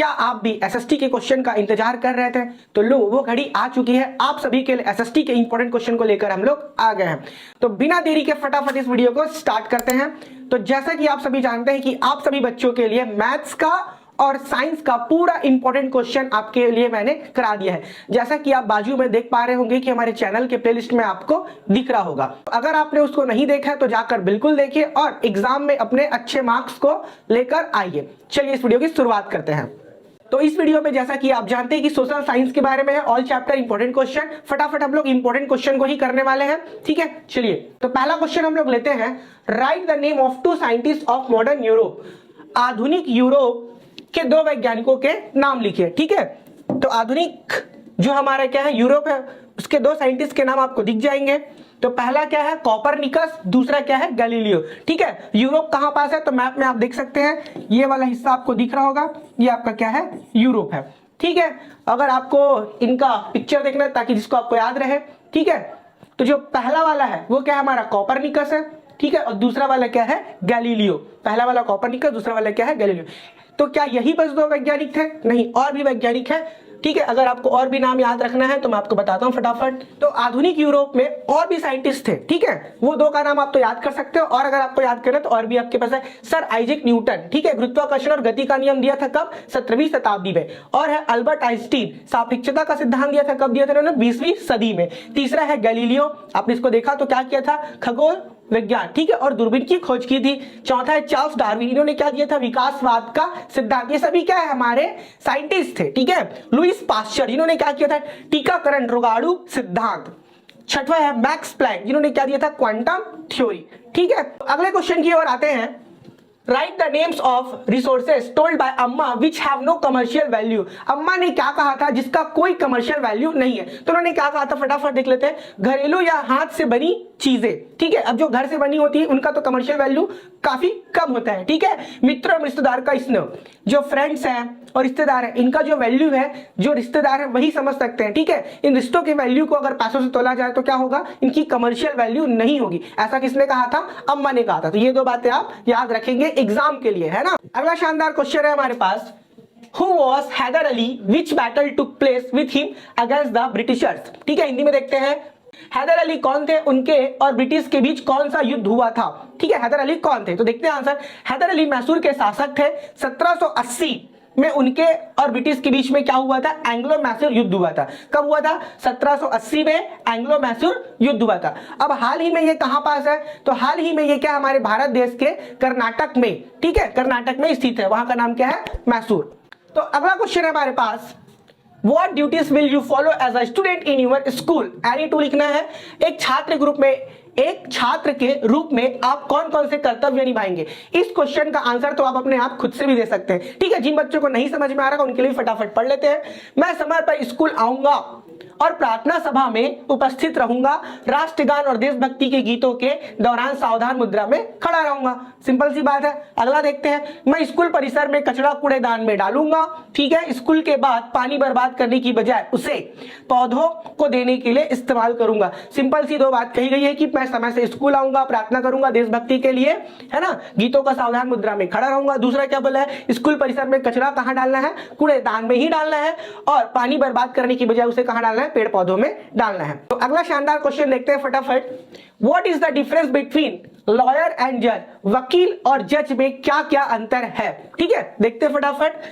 क्या आप भी एसएसटी के क्वेश्चन का इंतजार कर रहे थे? तो लो वो घड़ी आ चुकी है, आप सभी के लिए एसएसटी के इंपॉर्टेंट क्वेश्चन को लेकर हम लोग आ गए हैं। तो बिना देरी के फटाफट इस वीडियो को स्टार्ट करते हैं। तो जैसा कि आप सभी जानते हैं कि आप सभी बच्चों के लिए मैथ्स का और साइंस का पूरा इंपॉर्टेंट क्वेश्चन आपके लिए मैंने करा दिया है। जैसा कि आप बाजू में देख पा रहे होंगे कि हमारे चैनल के प्लेलिस्ट में आपको दिख रहा होगा। अगर आपने उसको नहीं देखा है तो जाकर बिल्कुल देखिए और एग्जाम में अपने अच्छे मार्क्स को लेकर आइए। चलिए इस वीडियो की शुरुआत करते हैं। तो इस वीडियो में जैसा कि आप जानते हैं कि सोशल साइंस के बारे में है, ऑल चैप्टर इंपॉर्टेंट क्वेश्चन। फटाफट हम लोग इंपॉर्टेंट क्वेश्चन को ही करने वाले हैं, ठीक है। चलिए तो पहला क्वेश्चन हम लोग लेते हैं। Write the name of 2 scientist of modern Europe. आधुनिक यूरोप के 2 वैज्ञानिकों के नाम लिखिए, ठीक है। तो आधुनिक जो हमारा क्या है यूरोप है, उसके 2 साइंटिस्ट के नाम आपको दिख जाएंगे। तो पहला क्या है कोपरनिकस, दूसरा क्या है गैलीलियो, ठीक है। यूरोप कहां पास है तो मैप में आप देख सकते हैं, ये वाला हिस्सा आपको दिख रहा होगा, ये आपका क्या है यूरोप है, ठीक है। अगर आपको इनका पिक्चर देखना है ताकि जिसको आपको याद रहे, ठीक है। तो जो पहला वाला है वो क्या है हमारा कोपरनिकस है, ठीक है, और दूसरा वाला क्या है गैलीलियो। पहला वाला कोपरनिकस, दूसरा वाला क्या है गैलीलियो। तो क्या यही बस 2 वैज्ञानिक थे? नहीं, और भी वैज्ञानिक है, ठीक है। अगर आपको और भी नाम याद रखना है तो मैं आपको बताता हूं फटाफट। तो आधुनिक यूरोप में और भी साइंटिस्ट थे, ठीक है। वो 2 का नाम आप तो याद कर सकते हो, और अगर आपको याद करना तो और भी आपके पास है सर आइजैक न्यूटन, ठीक है। गुरुत्वाकर्षण और गति का नियम दिया था कब? 17वीं शताब्दी में। और है अल्बर्ट आइंस्टीन, सापेक्षता का सिद्धांत दिया था कब दिया था उन्होंने? 20वीं सदी में। तीसरा है गैलीलियो, आपने इसको देखा तो क्या किया था? खगोल विज्ञान, ठीक है, और दूरबीन की खोज की थी। चौथा है चार्ल्स डार्विन, इन्होंने क्या दिया था? विकासवाद का सिद्धांत। ये सभी क्या है हमारे साइंटिस्ट थे, ठीक है। लुईस पास्चर, इन्होंने क्या किया था? टीकाकरण रोगाणु सिद्धांत। छठवा है मैक्स प्लैंक, जिन्होंने क्या दिया था? क्वांटम थ्योरी, ठीक है। अगले क्वेश्चन की ओर आते हैं। Write the names of resources told by Amma which have no commercial value. अम्मा ने क्या कहा था जिसका कोई कमर्शियल वैल्यू नहीं है? तो उन्होंने क्या कहा था फटाफट देख लेते हैं। घरेलू या हाथ से बनी चीजें, ठीक है। अब जो घर से बनी होती है उनका तो कमर्शियल वैल्यू काफी कम होता है, ठीक है। मित्र और रिश्तेदार का स्नेह, जो फ्रेंड्स हैं और रिश्तेदार हैं इनका जो वैल्यू है, जो रिश्तेदार है वही समझ सकते हैं, ठीक है। इन रिश्तों की वैल्यू को अगर पैसों से तोला जाए तो क्या होगा? इनकी कमर्शियल वैल्यू नहीं होगी। ऐसा किसने कहा था? अम्मा ने कहा था। तो ये 2 बातें आप याद रखेंगे एग्जाम के लिए, है ना। अगला शानदार क्वेश्चन है हमारे पास। Who was Haider Ali? Which battle took place with him against the Britishers? ठीक है, हिंदी में देखते हैं। हैदर अली कौन थे? उनके और ब्रिटिश के बीच कौन सा युद्ध हुआ था? ठीक है, हैदर अली कौन थे? तो देखते हैं आंसर। हैदर अली मैसूर के शासक थे। 1780 में उनके और ब्रिटिश के बीच में क्या हुआ था? एंग्लो मैसूर युद्ध हुआ था। कब हुआ था? 1780 में एंग्लो मैसूर युद्ध हुआ था। अब हाल ही में ये कहां पास है? तो हाल ही में ये क्या हमारे भारत देश के कर्नाटक में, ठीक है, कर्नाटक में स्थित है। वहां का नाम क्या है? मैसूर। तो अगला क्वेश्चन है हमारे पास। What duties will you follow as a student in your school? Any to लिखना है। एक छात्र के रूप में आप कौन कौन से कर्तव्य निभाएंगे? इस क्वेश्चन का आंसर तो आप अपने आप खुद से भी दे सकते हैं, ठीक है। जिन बच्चों को नहीं समझ में आ रहा उनके लिए फटाफट पढ़ लेते हैं। मैं समय पर स्कूल आऊंगा और प्रार्थना सभा में उपस्थित रहूंगा। राष्ट्रगान और देशभक्ति के गीतों के दौरान सावधान मुद्रा में खड़ा रहूंगा। सिंपल सी बात है। अगला देखते हैं। मैं स्कूल परिसर में कचरा कूड़ेदान में डालूंगा, ठीक है। स्कूल के बाद पानी बर्बाद करने की बजाय उसे पौधों को देने के लिए इस्तेमाल करूंगा। सिंपल सी 2 बात कही गई है कि मैं समय से स्कूल आऊंगा, प्रार्थना करूंगा देशभक्ति के लिए, है ना, गीतों का सावधान मुद्रा में खड़ा रहूंगा। दूसरा क्या बोला है? स्कूल परिसर में कचरा कहां डालना है? कूड़ेदान में ही डालना है। और पानी बर्बाद करने की बजाय उसे कहां डालना है? पेड़ पौधों में डालना है। तो अगला शानदार क्वेश्चन देखते हैं फटाफट। What is the difference between lawyer and जज? वकील और जज में क्या क्या अंतर है? ठीक है, देखते हैं फटाफट।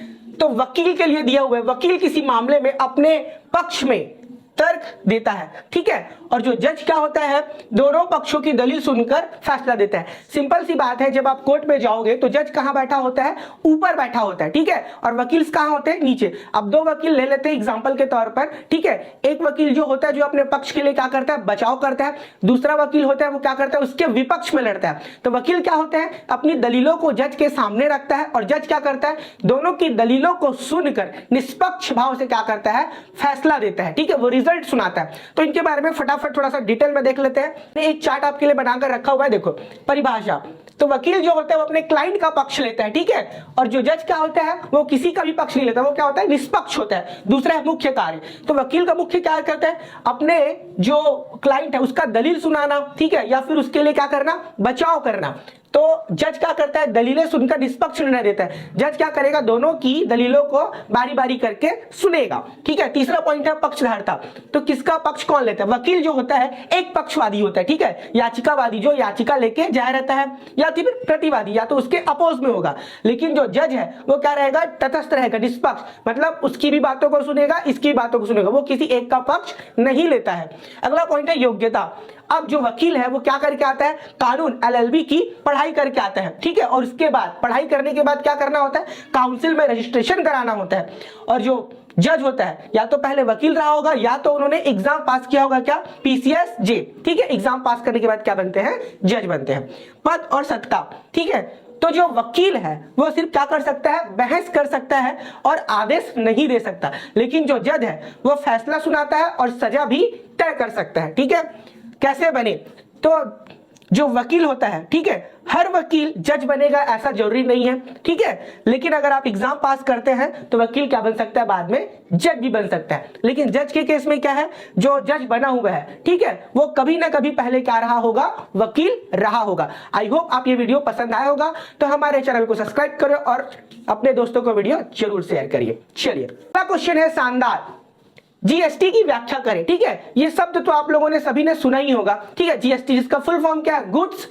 तो वकील के लिए दिया हुआ है, वकील किसी मामले में अपने पक्ष में तर्क देता है, ठीक है। और जो जज क्या होता है? दोनों पक्षों की दलील सुनकर फैसला देता है। सिंपल सी बात है, जब आप कोर्ट में जाओगे तो जज कहां बैठा होता है? ऊपर बैठा होता है, ठीक है। और वकील कहां होते हैं? नीचे। अब 2 वकील ले लेते हैं एग्जांपल के तौर पर, ठीक है। एक वकील जो होता है जो अपने पक्ष के लिए क्या करता है? बचाव करता है। दूसरा वकील होता है वो क्या करता है? उसके विपक्ष में लड़ता है। तो वकील क्या होता है? अपनी दलीलों को जज के सामने रखता है, और जज क्या करता है? दोनों की दलीलों को सुनकर निष्पक्ष भाव से क्या करता है? फैसला देता है, ठीक है, वो रिजल्ट सुनाता है। तो इनके बारे में फटाफट थोड़ा सा डिटेल में देख लेते हैं। एक चार्ट आपके लिए बनाकर रखा हुआ है, देखो। परिभाषा। तो वकील जो होता है वो अपने क्लाइंट का पक्ष लेता है, ठीक है। और जो जज क्या होता है वो किसी का भी पक्ष नहीं लेता, वो क्या होता है? निष्पक्ष होता है। दूसरा है मुख्य कार्य। तो वकील का मुख्य कार्य करता है अपने जो क्लाइंट है उसका दलील सुनाना, ठीक है, या फिर उसके लिए क्या करना? बचाव करना। तो जज क्या करता है, दलीलें सुनकर निष्पक्ष निर्णय देता है। जज क्या करेगा, दोनों की दलीलों को बारी बारी करके सुनेगा। ठीक है, तीसरा पॉइंट है पक्षधारता। तो किसका पक्ष कौन लेता है? वकील जो होता है एक पक्षवादी होता है। ठीक है, याचिकावादी जो याचिका लेके जाया रहता है, या फिर प्रतिवादी या तो उसके अपोज में होगा। लेकिन जो जज है वो क्या रहेगा, तटस्थ रहेगा, निष्पक्ष, मतलब उसकी भी बातों को सुनेगा, इसकी बातों को सुनेगा, वो किसी एक का पक्ष नहीं लेता है। अगला पॉइंट है योग्यता। अब जो वकील है वो क्या करके आता है, कानून LLB की पढ़ाई करके आता है। ठीक है, और उसके बाद पढ़ाई करने के बाद क्या करना होता है, काउंसिल में रजिस्ट्रेशन कराना होता है। और जो जज होता है या तो पहले वकील रहा होगा या तो उन्होंने एग्जाम पास किया होगा, क्या, PCS J। ठीक है, एग्जाम पास करने के बाद क्या बनते हैं, जज बनते हैं। पद और सत्ता। ठीक है, तो जो वकील है वो सिर्फ क्या कर सकता है, बहस कर सकता है और आदेश नहीं दे सकता। लेकिन जो जज है वो फैसला सुनाता है और सजा भी तय कर सकता है। ठीक है, कैसे बने, तो जो वकील होता है, ठीक है, हर वकील जज बनेगा ऐसा जरूरी नहीं है। ठीक है, लेकिन अगर आप एग्जाम पास करते हैं तो वकील क्या बन सकता है, बाद में जज भी बन सकता है। लेकिन जज के केस में क्या है, जो जज बना हुआ है, ठीक है, वो कभी ना कभी पहले क्या रहा होगा, वकील रहा होगा। आई होप आप ये वीडियो पसंद आया होगा, तो हमारे चैनल को सब्सक्राइब करो और अपने दोस्तों को वीडियो जरूर शेयर करिए। चलिए, अगला क्वेश्चन है शानदार, जीएसटी की व्याख्या करें। ठीक है, ये शब्द तो आप लोगों ने सभी ने सुना ही होगा। ठीक है, जीएसटी जिसका फुल फॉर्म क्या है, गुड्स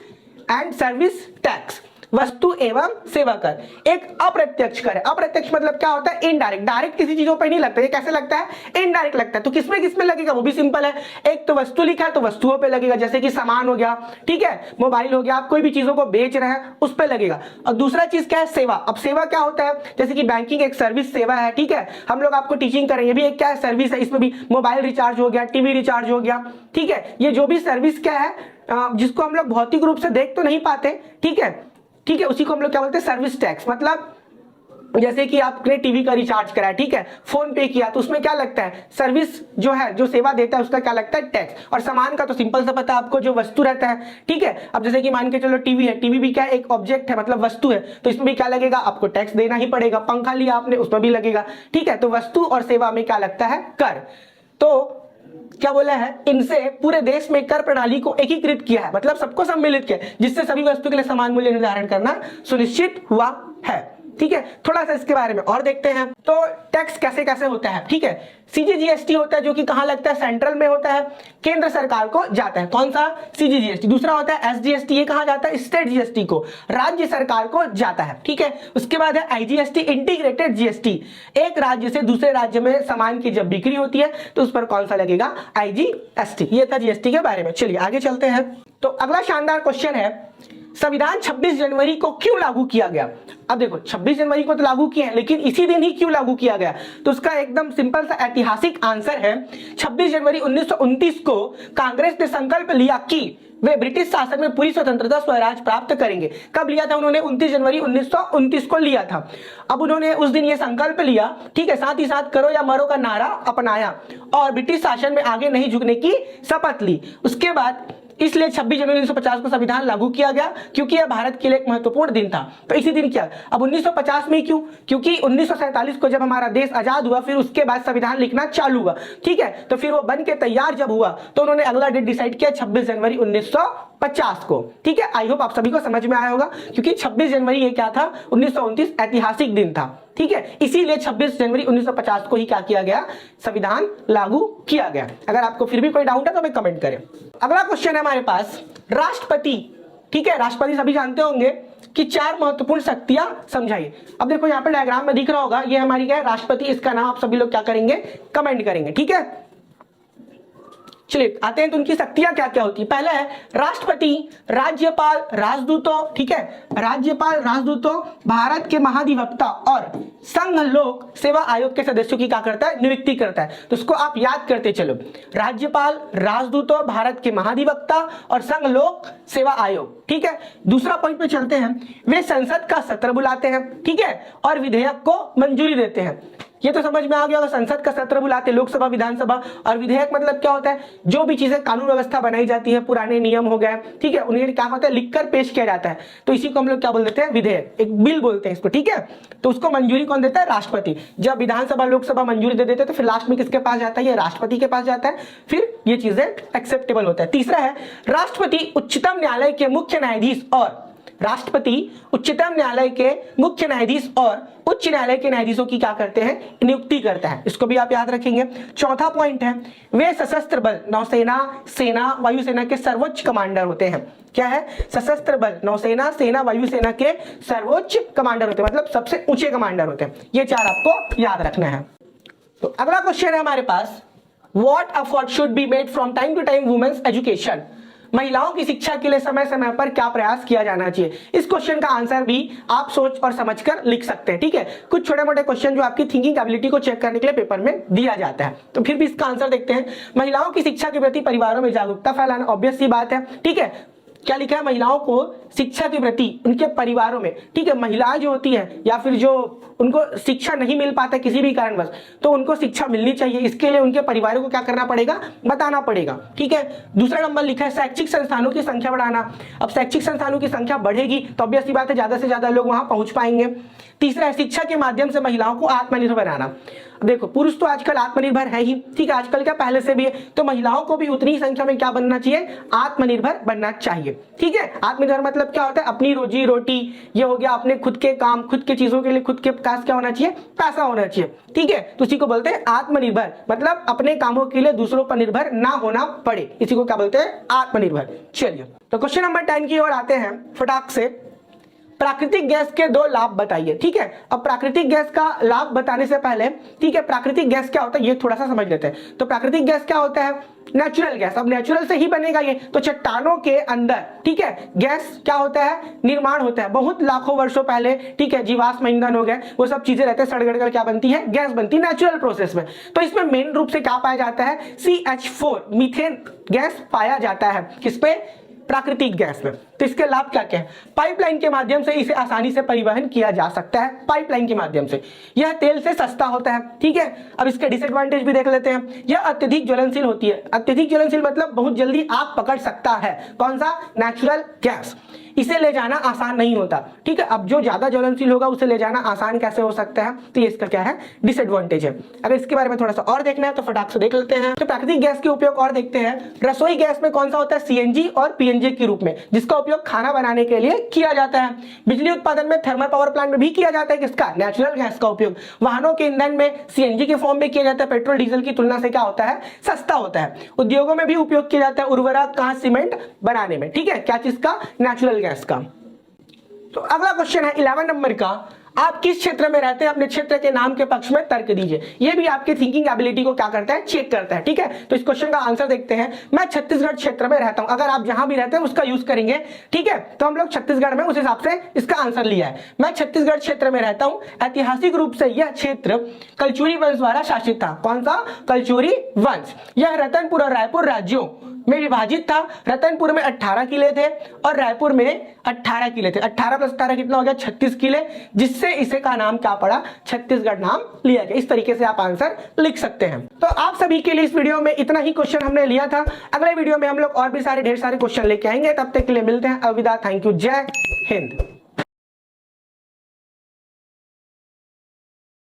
एंड सर्विस टैक्स, वस्तु एवं सेवा कर। एक अप्रत्यक्ष कर है। अप्रत्यक्ष मतलब क्या होता है, इनडायरेक्ट। डायरेक्ट किसी चीजों पर नहीं लगता। ये कैसे लगता है, इनडायरेक्ट लगता है। तो किसमें किसमें लगेगा, वो भी सिंपल है। एक तो वस्तु लिखा है तो वस्तुओं पे लगेगा, जैसे कि सामान हो गया, ठीक है, मोबाइल हो गया, आप कोई भी चीजों को बेच रहे हैं उस पे लगेगा। और दूसरा चीज क्या है, सेवा। अब सेवा क्या होता है, जैसे कि बैंकिंग एक सर्विस सेवा है। ठीक है, हम लोग आपको टीचिंग करें, ये भी एक क्या है, सर्विस है। इसमें भी मोबाइल रिचार्ज हो गया, टीवी रिचार्ज हो गया। ठीक है, ये जो भी सर्विस क्या है, जिसको हम लोग भौतिक रूप से देख तो नहीं पाते, ठीक है, ठीक है, उसी को हम लोग क्या बोलते हैं, सर्विस टैक्स। मतलब जैसे कि आपने टीवी का रिचार्ज कराया, ठीक है, फोन पे किया, तो उसमें क्या लगता है, सर्विस जो है, जो सेवा देता है उसका क्या लगता है, टैक्स। और सामान का तो सिंपल सा पता है आपको, जो वस्तु रहता है। ठीक है, अब जैसे कि मान के चलो टीवी है, टीवी भी क्या है, एक ऑब्जेक्ट है, मतलब वस्तु है, तो इसमें भी क्या लगेगा, आपको टैक्स देना ही पड़ेगा। पंखा लिया आपने, उसमें भी लगेगा। ठीक है, तो वस्तु और सेवा में क्या लगता है, कर। तो क्या बोला है, इनसे पूरे देश में कर प्रणाली को एकीकृत किया है, मतलब सबको सम्मिलित किया, जिससे सभी वस्तु के लिए समान मूल्य निर्धारण करना सुनिश्चित हुआ है। ठीक है, थोड़ा सा इसके बारे में और देखते हैं। तो टैक्स कैसे कैसे होता है। ठीक है, सीजीजीएसटी होता है जो कि कहां लगता है, सेंट्रल में होता है, केंद्र सरकार को जाता है। कौन सा, सीजीजीएसटी। दूसरा होता है एसजीएसटी, ये कहां जाता है, स्टेट जीएसटी को, राज्य सरकार को जाता है। ठीक है, उसके बाद है आईजीएसटी, इंटीग्रेटेड जीएसटी। एक राज्य से दूसरे राज्य में सामान की जब बिक्री होती है तो उस पर कौन सा लगेगा, आईजीएसटी। ये था जीएसटी के बारे में। चलिए आगे चलते हैं। तो अगला शानदार क्वेश्चन है, संविधान 26 जनवरी को क्यों लागू किया गया। अब देखो 26 जनवरी को तो लागू किया है, लेकिन इसी दिन ही क्यों लागू किया गया, तो उसका एकदम सिंपल सा ऐतिहासिक आंसर है। 26 जनवरी 1929 को कांग्रेस ने संकल्प लिया कि वे ब्रिटिश शासन में पूरी स्वतंत्रता स्वराज प्राप्त करेंगे। कब लिया था उन्होंने, 29 जनवरी 1929 को लिया था। अब उन्होंने उस दिन ये संकल्प लिया, ठीक है, साथ ही साथ करो या मरो का नारा अपनाया और ब्रिटिश शासन में आगे नहीं झुकने की शपथ ली। उसके बाद इसलिए 26 जनवरी 1950 को संविधान लागू किया गया, क्योंकि यह भारत के लिए एक महत्वपूर्ण दिन था। तो इसी दिन किया। अब 1950 में क्यों, क्योंकि 1947 को जब हमारा देश आजाद हुआ, फिर उसके बाद संविधान लिखना चालू हुआ। ठीक है, तो फिर वो बन के तैयार जब हुआ तो उन्होंने अगला डेट डिसाइड किया 26 जनवरी 1950 को। ठीक है, आई होप आप सभी को समझ में आया होगा, क्योंकि 26 जनवरी ये क्या था, 1929 ऐतिहासिक दिन था। ठीक है, इसीलिए 26 जनवरी 1950 को ही क्या किया गया, संविधान लागू किया गया। अगर आपको फिर भी कोई डाउट है तो हमें कमेंट करें। अगला क्वेश्चन है हमारे पास, राष्ट्रपति। ठीक है, राष्ट्रपति सभी जानते होंगे कि 4 महत्वपूर्ण शक्तियां समझाइए। अब देखो यहाँ पे डायग्राम में दिख रहा होगा, ये हमारी क्या है, राष्ट्रपति। इसका नाम आप सभी लोग क्या करेंगे, कमेंट करेंगे। ठीक है, चलिए आते हैं तो उनकी शक्तियां क्या क्या होती है। पहला है राष्ट्रपति, राज्यपाल, राजदूतों, ठीक है, राज्यपाल, राजदूतों, भारत के महाधिवक्ता और संघ लोक सेवा आयोग के सदस्यों की क्या करता है, नियुक्ति करता है। तो उसको आप याद करते चलो, राज्यपाल, राजदूतों, भारत के महाधिवक्ता और संघ लोक सेवा आयोग। ठीक है, दूसरा पॉइंट पे चलते हैं, वे संसद का सत्र बुलाते हैं, ठीक है, और विधेयक को मंजूरी देते हैं। ये तो समझ में आ गया होगा, संसद का सत्र बुलाते, लोकसभा, विधानसभा, और विधेयक मतलब क्या होता है, जो भी चीजें कानून व्यवस्था बनाई जाती है, पुराने नियम हो गए, ठीक है, उन्हें क्या होता है, लिखकर पेश किया जाता है। तो इसी को हम लोग क्या बोल देते हैं, विधेयक, एक बिल बोलते हैं इसको। ठीक है, तो उसको मंजूरी कौन देता है, राष्ट्रपति। जब विधानसभा, लोकसभा मंजूरी दे देते हैं तो फिर लास्ट में किसके पास जाता है, ये राष्ट्रपति के पास जाता है, फिर ये चीजें एक्सेप्टेबल होता है। तीसरा है राष्ट्रपति उच्चतम न्यायालय के मुख्य न्यायाधीश और राष्ट्रपति उच्चतम न्यायालय के मुख्य न्यायाधीश और उच्च न्यायालय के न्यायाधीशों की क्या करते हैं, नियुक्ति करता है। इसको भी आप याद रखेंगे। चौथा पॉइंट है, वे सशस्त्र बल, नौसेना, सेना, वायुसेना के सर्वोच्च कमांडर होते हैं। क्या है, सशस्त्र बल, नौसेना, सेना, वायुसेना के सर्वोच्च कमांडर होते हैं, मतलब सबसे ऊंचे कमांडर होते हैं। ये चार आपको याद रखना है। तो अगला क्वेश्चन है हमारे पास, what effort should be made from time to time women's education, महिलाओं की शिक्षा के लिए समय समय पर क्या प्रयास किया जाना चाहिए। इस क्वेश्चन का आंसर भी आप सोच और समझकर लिख सकते हैं। ठीक है, कुछ छोटे मोटे क्वेश्चन जो आपकी थिंकिंग एबिलिटी को चेक करने के लिए पेपर में दिया जाता है, तो फिर भी इसका आंसर देखते हैं। महिलाओं की शिक्षा के प्रति परिवारों में जागरूकता फैलाना, ऑब्वियस सी बात है। ठीक है, क्या लिखा है, महिलाओं को शिक्षा के प्रति उनके परिवारों में, ठीक है, महिलाएं जो होती हैं या फिर जो उनको शिक्षा नहीं मिल पाता किसी भी कारणवश, तो उनको शिक्षा मिलनी चाहिए। इसके लिए उनके परिवारों को क्या करना पड़ेगा, बताना पड़ेगा। ठीक है, दूसरा नंबर लिखा है शैक्षिक संस्थानों की संख्या बढ़ाना। अब शैक्षिक संस्थानों की संख्या बढ़ेगी तो ऑब्वियस सी बात है ज्यादा से ज्यादा लोग वहां पहुंच पाएंगे। तीसरा है शिक्षा के माध्यम से महिलाओं को आत्मनिर्भर बनाना। देखो, पुरुष तो आजकल आत्मनिर्भर है ही, ठीक है, आजकल क्या पहले से भी है, तो महिलाओं को भी उतनी ही संख्या में क्या बनना चाहिए, आत्मनिर्भर बनना चाहिए। ठीक है, आत्मनिर्भर मतलब क्या होता है, अपनी रोजी रोटी, ये हो गया, अपने खुद के काम, खुद के चीजों के लिए खुद के पास क्या होना चाहिए, पैसा होना चाहिए। ठीक है, तो इसी को बोलते हैं आत्मनिर्भर, मतलब अपने कामों के लिए दूसरों पर निर्भर ना होना पड़े, इसी को क्या बोलते हैं, आत्मनिर्भर। चलिए, तो क्वेश्चन नंबर 10 की ओर आते हैं फटाक से। प्राकृतिक गैस के 2 लाभ बताइए। ठीक है, अब प्राकृतिक गैस का लाभ बताने से पहले, ठीक है, प्राकृतिक गैस क्या होता है ये थोड़ा सा समझ लेते हैं। तो प्राकृतिक गैस क्या होता है, नेचुरल गैस। अब नेचुरल से ही बनेगा ये, तो चट्टानों के अंदर, ठीक है, गैस क्या होता है, निर्माण होता है बहुत लाखों वर्षों पहले। ठीक है, जीवाश्म ईंधन हो गए, वो सब चीजें रहते हैं, सड़ गड़ कर क्या बनती है, गैस बनती है नेचुरल प्रोसेस में। तो इसमें मेन रूप से क्या पाया जाता है, CH4 मीथेन गैस पाया जाता है। किस पे, प्राकृतिक गैस में। तो इसके लाभ क्या क्या है, पाइपलाइन के माध्यम से इसे आसानी से परिवहन किया जा सकता है, पाइपलाइन के माध्यम से। यह तेल से सस्ता होता है। ठीक है, अब इसके डिसएडवांटेज भी देख लेते हैं। यह अत्यधिक ज्वलनशील होती है। अत्यधिक ज्वलनशील मतलब बहुत जल्दी आग पकड़ सकता है। कौन सा, नेचुरल गैस। इसे ले जाना आसान नहीं होता। ठीक है, अब जो ज्यादा ज्वलनशील होगा उसे ले जाना आसान कैसे हो सकता है, तो ये इसका क्या है, डिसएडवांटेज है। अगर इसके बारे में थोड़ा सा और देखना है तो फटाक से देख लेते हैं। तो प्राकृतिक गैस के उपयोग और देखते हैं। रसोई गैस में कौन सा होता है, CNG और PNG के रूप में, जिसका उपयोग खाना बनाने के लिए किया जाता है। बिजली उत्पादन में थर्मल पावर प्लांट में भी किया जाता है किसका, नेचुरल गैस का उपयोग। वाहनों के ईंधन में CNG के फॉर्म में किया जाता है, पेट्रोल डीजल की तुलना से क्या होता है, सस्ता होता है। उद्योगों में भी उपयोग किया जाता है, उर्वरक कहाँ, सीमेंट बनाने में। ठीक है, क्या चीज का, नेचुरल गैस का। तो अगला क्वेश्चन है 11 नंबर का, आप किस क्षेत्र में रहते हैं, अपने क्षेत्र के नाम के पक्ष में तर्क दीजिए। ये भी आपके थिंकिंग एबिलिटी को क्या करता है, चेक करता है। ठीक है, तो इस क्वेश्चन का आंसर देखते हैं। मैं छत्तीसगढ़ क्षेत्र में रहता हूं। अगर आप जहां भी रहते हैं उसका यूज करेंगे। ठीक है, तो हम लोग छत्तीसगढ़ में उस हिसाब से इसका आंसर लिया है। मैं छत्तीसगढ़ क्षेत्र में रहता हूं। ऐतिहासिक रूप से यह क्षेत्र कलचुरी वंश द्वारा शासित था। कौन सा, कलचुरी वंश। यह रतनपुर और रायपुर राज्यों में विभाजित था। रतनपुर में 18 किले थे और रायपुर में 18 किले थे। 18 + 18 कितना हो गया, 36 किले, जिससे इसे का नाम क्या पड़ा, छत्तीसगढ़ नाम लिया गया। इस तरीके से आप आंसर लिख सकते हैं। तो आप सभी के लिए इस वीडियो में इतना ही क्वेश्चन हमने लिया था। अगले वीडियो में हम लोग और भी ढेर सारे क्वेश्चन लेके आएंगे। तब तक के लिए मिलते हैं, अलविदा, थैंक यू, जय हिंद।